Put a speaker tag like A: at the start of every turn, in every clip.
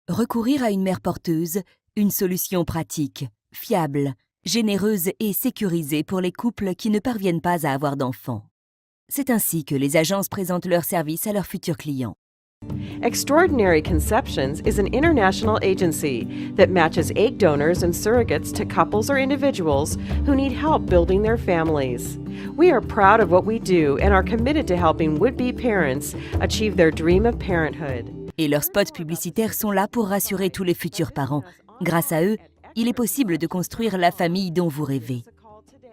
A: Recourir à une mère porteuse, une solution pratique, fiable, généreuse et sécurisée pour les couples qui ne parviennent pas à avoir d'enfants. C'est ainsi que les agences présentent leurs services à leurs futurs clients.
B: Extraordinary Conceptions is an international agency that matches egg donors and surrogates to couples or individuals who need help building their families. We are proud of what we do and are committed to helping would-be parents achieve their dream of parenthood.
A: Et leurs spots publicitaires sont là pour rassurer tous les futurs parents. Grâce à eux, il est possible de construire la famille dont vous rêvez.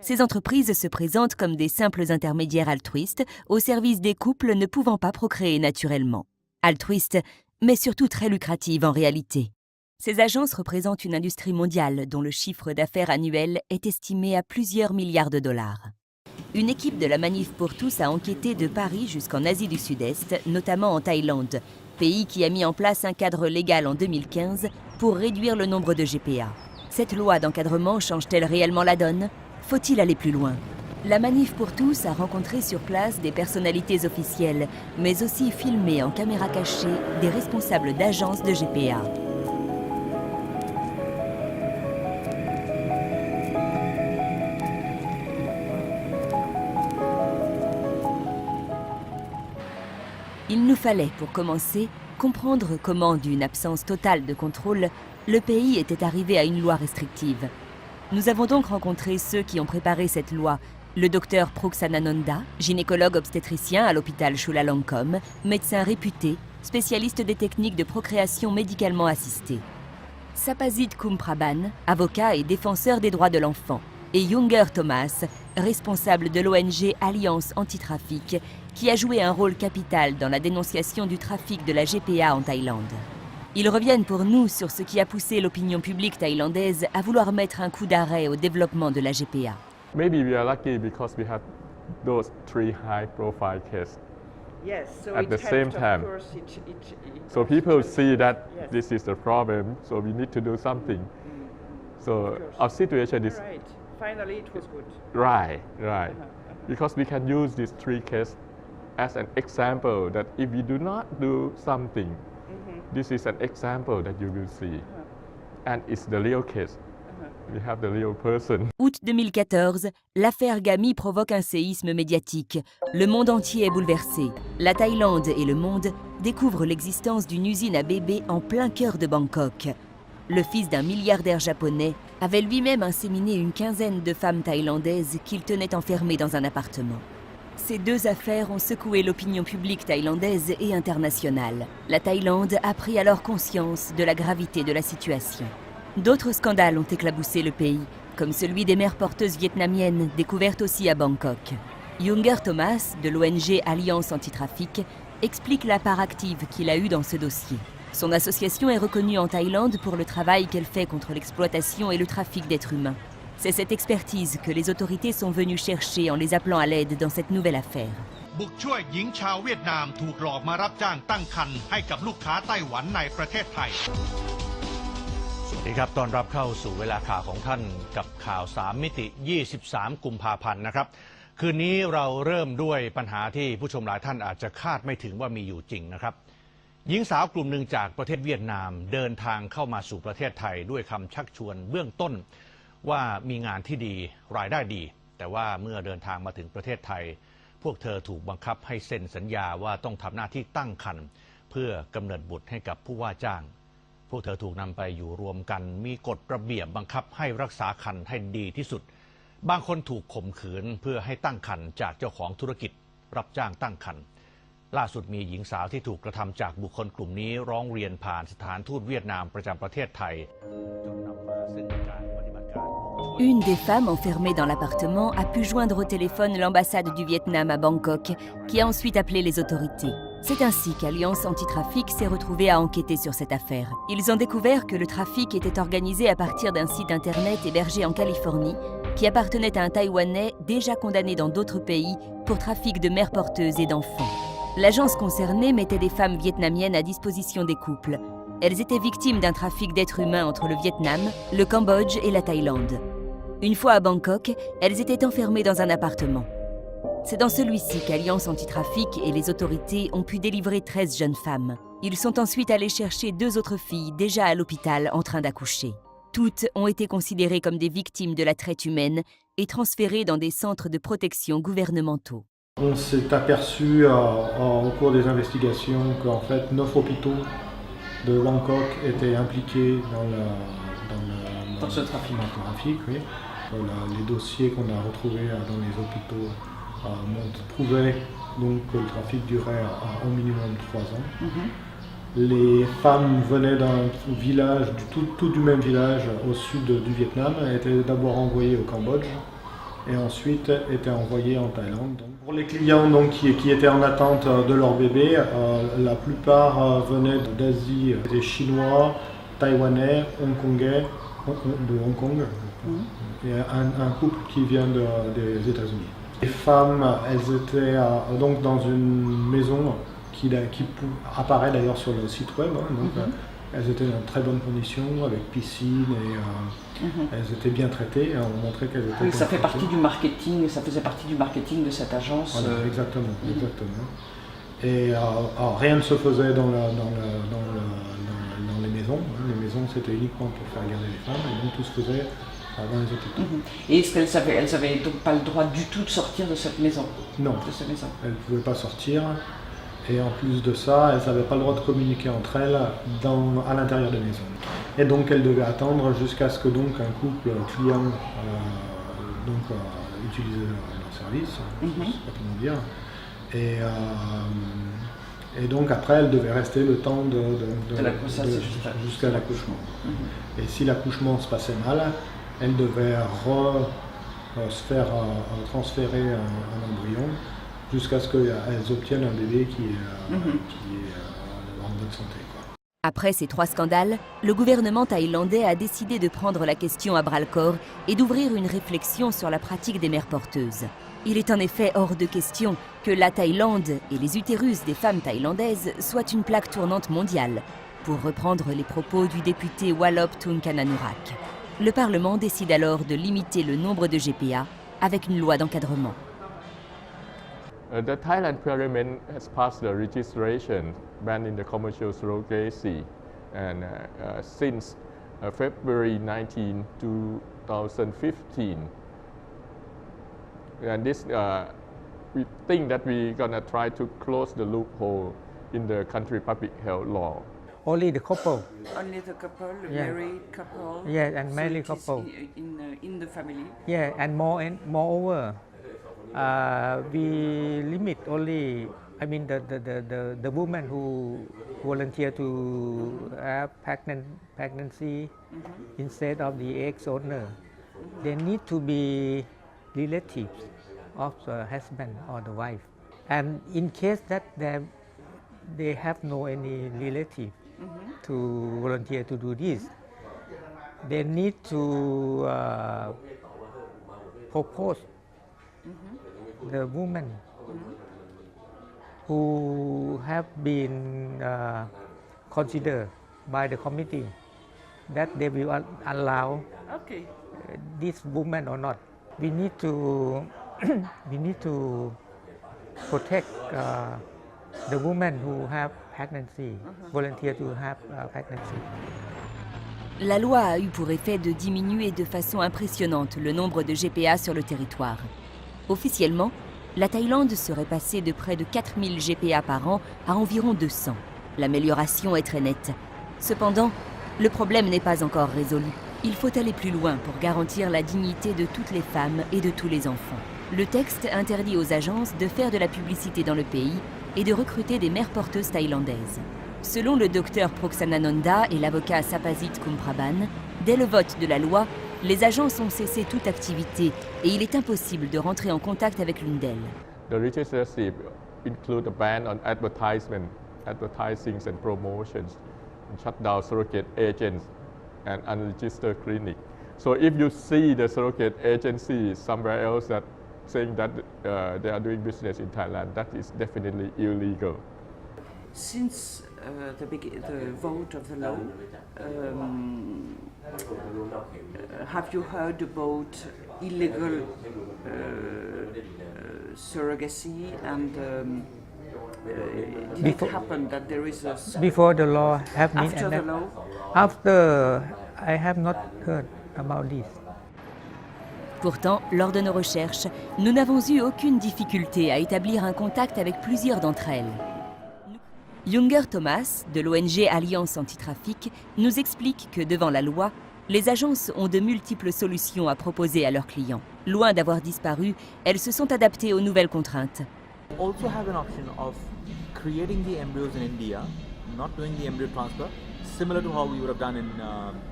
A: Ces entreprises se présentent comme des simples intermédiaires altruistes au service des couples ne pouvant pas procréer naturellement. Altruistes, mais surtout très lucratives en réalité. Ces agences représentent une industrie mondiale dont le chiffre d'affaires annuel est estimé à plusieurs milliards de dollars. Une équipe de la Manif pour tous a enquêté de Paris jusqu'en Asie du Sud-Est, notamment en Thaïlande, pays qui a mis en place un cadre légal en 2015 pour réduire le nombre de GPA. Cette loi d'encadrement change-t-elle réellement la donne ? Faut-il aller plus loin ? La Manif pour tous a rencontré sur place des personnalités officielles, mais aussi filmé en caméra cachée des responsables d'agences de GPA. Il nous fallait, pour commencer, comprendre comment, d'une absence totale de contrôle, le pays était arrivé à une loi restrictive. Nous avons donc rencontré ceux qui ont préparé cette loi, le docteur Proksananonda, gynécologue obstétricien à l'hôpital Chulalongkorn, médecin réputé, spécialiste des techniques de procréation médicalement assistée. Sapazit Kumpraban, avocat et défenseur des droits de l'enfant, et Younger Thomas, responsable de l'ONG Alliance Antitrafic, qui a joué un rôle capital dans la dénonciation du trafic de la GPA en Thaïlande. Ils reviennent pour nous sur ce qui a poussé l'opinion publique thaïlandaise à vouloir mettre un coup d'arrêt au développement de la GPA.
C: Maybe we are lucky because we have those three high-profile cases
B: Yes, so
C: at the same time. So people see that this is the problem, so we need to do something. So our situation is
B: Right. Finally, it was good.
C: right. Because we can use these three cases as an example that if we do not do something, this is an example that you will see. And it's the real case. We have the real person.
A: Août 2014, l'affaire Gami provoque un séisme médiatique. Le monde entier est bouleversé. La Thaïlande et le monde découvrent l'existence d'une usine à bébés en plein cœur de Bangkok. Le fils d'un milliardaire japonais avait lui-même inséminé une quinzaine de femmes thaïlandaises qu'il tenait enfermées dans un appartement. Ces deux affaires ont secoué l'opinion publique thaïlandaise et internationale. La Thaïlande a pris alors conscience de la gravité de la situation. D'autres scandales ont éclaboussé le pays, comme celui des mères porteuses vietnamiennes, découvertes aussi à Bangkok. Younger Thomas, de l'ONG Alliance Antitrafic, explique la part active qu'il a eue dans ce dossier. Son association est reconnue en Thaïlande pour le travail qu'elle fait contre l'exploitation et le trafic d'êtres humains. C'est cette expertise que les autorités sont venues chercher en les appelant à l'aide dans cette nouvelle affaire.
D: บุกช่วยหญิงชาวเวียดนามถูกหลอกมารับจ้างตั้งครรภ์ให้กับลูกค้าไต้หวันในประเทศไทย
E: สวัสดีครับต้อนรับเข้าสู่เวลาข่าวของท่านกับข่าว3มิติ23กุมภาพันธ์นะครับคืนนี้เราเริ่มด้วยปัญหาที่ผู้ชมหลายท่านอาจจะคาดไม่ถึงว่ามีอยู่จริงนะครับหญิงสาวกลุ่มหนึ่งจากประเทศเวียดนามเดินทางเข้ามาสู่ประเทศไทยด้วยคำชักชวนเบื้องต้นว่ามีงานที่ดีรายได้ดีแต่ว่าเมื่อเดินทางมาถึงประเทศไทยพวกเธอถูกบังคับให้เซ็นสัญญาว่าต้องทำหน้าที่ตั้งครรภ์เพื่อกำเนิดบุตรให้กับผู้ว่าจ้างพวกเธอถูกนำไปอยู่รวมกันมีกฎระเบียบบังคับให้รักษาครรภ์ให้ดีที่สุดบางคนถูกข่มขืนเพื่อให้ตั้งครรภ์จากเจ้าของธุรกิจรับจ้างตั้งครรภ์ล่าสุดมีหญิงสาวที่ถูกกระทำจากบุคคลกลุ่มนี้ร้องเรียนผ่านสถานทูตเวียดนามประจำประเทศไทยจนนำมาซึ่งการปฏิบัติการ
A: Une des femmes enfermées dans l'appartement a pu joindre au téléphone l'ambassade du Vietnam à Bangkok, qui a ensuite appelé les autorités. C'est ainsi qu'Alliance Antitrafic s'est retrouvée à enquêter sur cette affaire. Ils ont découvert que le trafic était organisé à partir d'un site internet hébergé en Californie, qui appartenait à un Taïwanais déjà condamné dans d'autres pays pour trafic de mères porteuses et d'enfants. L'agence concernée mettait des femmes vietnamiennes à disposition des couples. Elles étaient victimes d'un trafic d'êtres humains entre le Vietnam, le Cambodge et la Thaïlande. Une fois à Bangkok, elles étaient enfermées dans un appartement. C'est dans celui-ci qu'Alliance Antitrafic et les autorités ont pu délivrer 13 jeunes femmes. Ils sont ensuite allés chercher 2 autres filles déjà à l'hôpital en train d'accoucher. Toutes ont été considérées comme des victimes de la traite humaine et transférées dans des centres de protection gouvernementaux.
F: On s'est aperçu au cours des investigations qu'en fait 9 hôpitaux de Bangkok étaient impliqués dans ce trafic. Oui. Voilà, les dossiers qu'on a retrouvés dans les hôpitaux prouvaient donc que le trafic durait au minimum 3 ans. Les femmes venaient d'un village, tout du même village au sud du Vietnam, étaient d'abord envoyées au Cambodge et ensuite étaient envoyées en Thaïlande. Donc, pour les clients donc, qui étaient en attente de leur bébé, la plupart venaient d'Asie, des Chinois, Taïwanais, Hongkongais, de Hong Kong, et un couple qui vient des États-Unis. Les femmes, elles étaient donc dans une maison qui apparaît d'ailleurs sur le site web. Donc, elles étaient dans de très bonnes conditions, avec piscine, et elles étaient bien traitées. On montrait qu'elles étaient bien
G: ça fait
F: traitées.
G: partie du marketing, ça faisait partie du marketing de cette agence.
F: Voilà, exactement. Et rien ne se faisait dans les maisons. Les maisons, c'était uniquement pour faire garder les femmes, et donc tout se faisait dans les hôpitaux.
G: Et est-ce qu'elles avaient donc pas le droit du tout de sortir de cette maison?
F: Non, elles ne pouvaient pas sortir. Et en plus de ça, elles n'avaient pas le droit de communiquer entre elles à l'intérieur des maisons. Et donc elles devaient attendre jusqu'à ce que donc un couple client utilise leur service, c'est pas comment dire. Et donc après, elles devaient rester le temps jusqu'à l'accouchement. Et si l'accouchement se passait mal, elles devaient se faire transférer un embryon jusqu'à ce qu'elles obtiennent un bébé qui est en bonne santé.
A: Après ces 3 scandales, le gouvernement thaïlandais a décidé de prendre la question à bras-le-corps et d'ouvrir une réflexion sur la pratique des mères porteuses. Il est en effet hors de question que la Thaïlande et les utérus des femmes thaïlandaises soient une plaque tournante mondiale, pour reprendre les propos du député Walop Thunkananarak. Le Parlement décide alors de limiter le nombre de GPA avec une loi d'encadrement.
C: The Thailand Parliament has passed the registration banning the commercial surrogacy, and since February 19, 2015. And this, we think that we're gonna try to close the loophole in the country public health law.
H: Only the couple.
G: Only the couple,
H: married
G: couple.
H: Yeah, and married couple.
G: In the family.
H: Yeah, and moreover, we limit only. I mean the women who volunteer to have pregnancy instead of the egg donor, they need to be relatives of the husband or the wife. And in case that they have no any relative to volunteer to do this, they need to propose the women who have been considered by the committee that they will allow this woman or not. We need to protect the women who have pregnancy, volunteer to have pregnancy.
A: La loi a eu pour effet de diminuer de façon impressionnante le nombre de GPA sur le territoire. Officiellement, la Thaïlande serait passée de près de 4000 GPA par an à environ 200. L'amélioration est très nette. Cependant, le problème n'est pas encore résolu. Il faut aller plus loin pour garantir la dignité de toutes les femmes et de tous les enfants. Le texte interdit aux agences de faire de la publicité dans le pays et de recruter des mères porteuses thaïlandaises. Selon le docteur Proksananonda et l'avocat Sapasit Kumpraban, dès le vote de la loi, les agences ont cessé toute activité et il est impossible de rentrer en contact avec l'une d'elles.
C: The legislative include a ban on advertising and promotions, and shut down surrogate agents and unregistered clinics. So if you see the surrogate agency somewhere else that saying that they are doing business in Thailand, that is definitely illegal.
G: Since the vote of the law, have you heard about illegal surrogacy and Did it happen that there is a
H: before the law have been
G: after the
H: enacted.
G: law?
H: After, I have not heard about this.
A: Pourtant, lors de nos recherches, nous n'avons eu aucune difficulté à établir un contact avec plusieurs d'entre elles. Younger Thomas, de l'ONG Alliance Antitrafic, nous explique que devant la loi, les agences ont de multiples solutions à proposer à leurs clients. Loin d'avoir disparu, elles se sont adaptées aux nouvelles contraintes.
I: Also have an option of creating the embryos in India, not doing the embryo transfer, similar to how we would have done in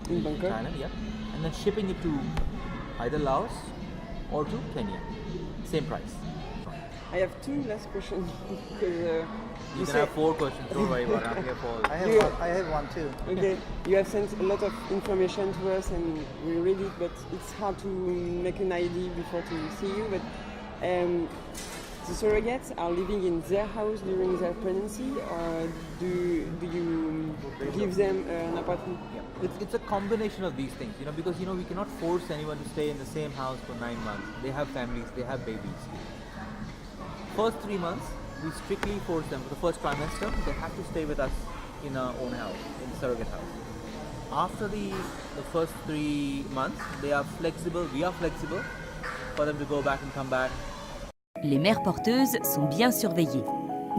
I: Thailand, yeah, and then shipping it to either Laos or to Kenya. Same price.
J: I have two last questions because
I: You can have 4 questions, don't worry about it. I'm here for.
J: I have one too. Okay, you have sent a lot of information to us and we read it, but it's hard to make an idea before to see you. But the surrogates are living in their house during their pregnancy, or do you give them an apartment?
I: Yeah. It's a combination of these things, because we cannot force anyone to stay in the same house for 9 months. They have families, they have babies. First 3 months, we strictly force them for the first trimester. They have to stay with us in our own house, in the surrogate house. After the first 3 months, they are flexible. We are flexible for them to go back and come back.
A: Les mères porteuses sont bien surveillées.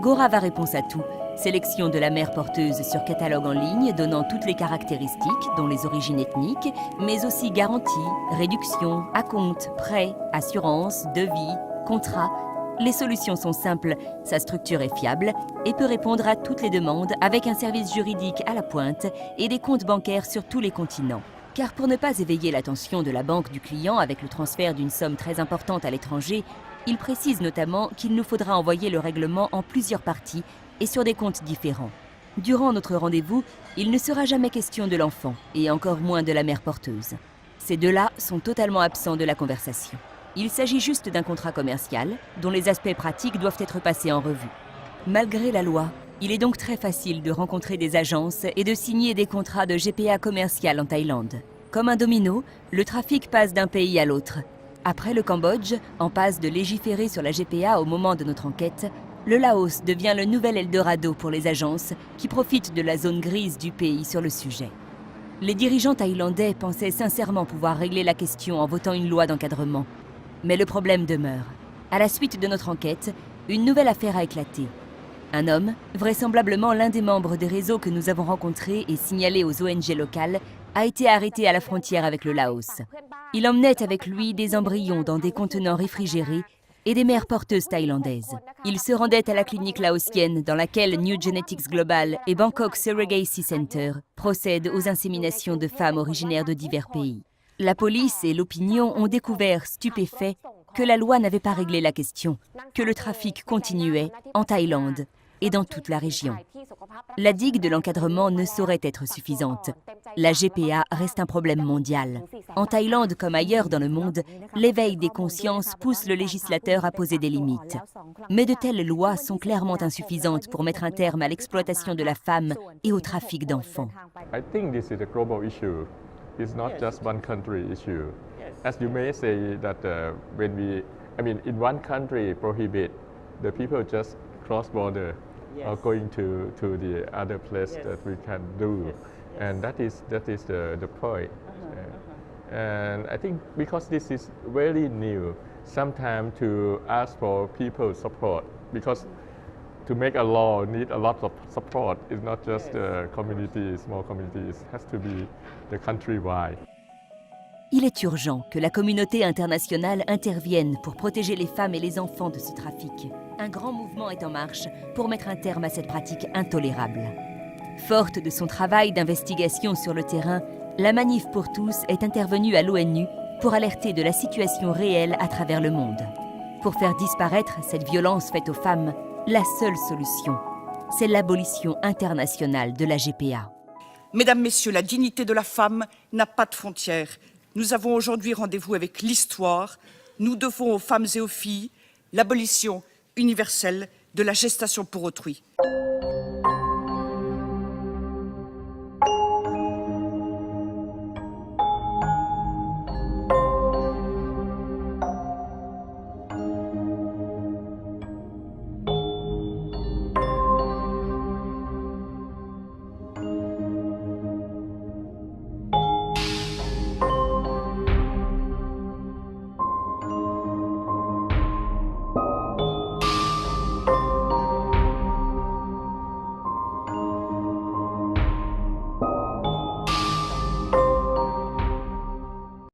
A: Gaurav a réponse à tout. Sélection de la mère porteuse sur catalogue en ligne donnant toutes les caractéristiques, dont les origines ethniques, mais aussi garantie, réduction, acompte, prêt, assurance, devis, contrat. Les solutions sont simples, sa structure est fiable et peut répondre à toutes les demandes avec un service juridique à la pointe et des comptes bancaires sur tous les continents. Car pour ne pas éveiller l'attention de la banque du client avec le transfert d'une somme très importante à l'étranger, il précise notamment qu'il nous faudra envoyer le règlement en plusieurs parties et sur des comptes différents. Durant notre rendez-vous, il ne sera jamais question de l'enfant et encore moins de la mère porteuse. Ces deux-là sont totalement absents de la conversation. Il s'agit juste d'un contrat commercial dont les aspects pratiques doivent être passés en revue. Malgré la loi, il est donc très facile de rencontrer des agences et de signer des contrats de GPA commercial en Thaïlande. Comme un domino, le trafic passe d'un pays à l'autre. Après le Cambodge, en passe de légiférer sur la GPA au moment de notre enquête, le Laos devient le nouvel Eldorado pour les agences qui profitent de la zone grise du pays sur le sujet. Les dirigeants thaïlandais pensaient sincèrement pouvoir régler la question en votant une loi d'encadrement. Mais le problème demeure. À la suite de notre enquête, une nouvelle affaire a éclaté. Un homme, vraisemblablement l'un des membres des réseaux que nous avons rencontrés et signalés aux ONG locales, a été arrêté à la frontière avec le Laos. Il emmenait avec lui des embryons dans des contenants réfrigérés et des mères porteuses thaïlandaises. Il se rendait à la clinique laotienne dans laquelle New Genetics Global et Bangkok Surrogacy Center procèdent aux inséminations de femmes originaires de divers pays. La police et l'opinion ont découvert, stupéfaits, que la loi n'avait pas réglé la question, que le trafic continuait en Thaïlande et dans toute la région. La digue de l'encadrement ne saurait être suffisante. La GPA reste un problème mondial. En Thaïlande comme ailleurs dans le monde, l'éveil des consciences pousse le législateur à poser des limites. Mais de telles lois sont clairement insuffisantes pour mettre un terme à l'exploitation de la femme et au trafic d'enfants.
C: I think this is a global issue. It's not just one country issue. As you may say that in one country prohibit, the people just cross border or going to the other place that we can do. And that is the point. And I think because this is very new, sometimes to ask for people's support, because to make a law need a lot of support. It's not just communities, small communities. It has to be the countrywide.
A: Il est urgent que la communauté internationale intervienne pour protéger les femmes et les enfants de ce trafic. Un grand mouvement est en marche pour mettre un terme à cette pratique intolérable. Forte de son travail d'investigation sur le terrain, la Manif pour tous est intervenue à l'ONU pour alerter de la situation réelle à travers le monde. Pour faire disparaître cette violence faite aux femmes, la seule solution, c'est l'abolition internationale de la GPA.
G: Mesdames, Messieurs, la dignité de la femme n'a pas de frontières. Nous avons aujourd'hui rendez-vous avec l'histoire. Nous devons aux femmes et aux filles l'abolition universelle de la gestation pour autrui.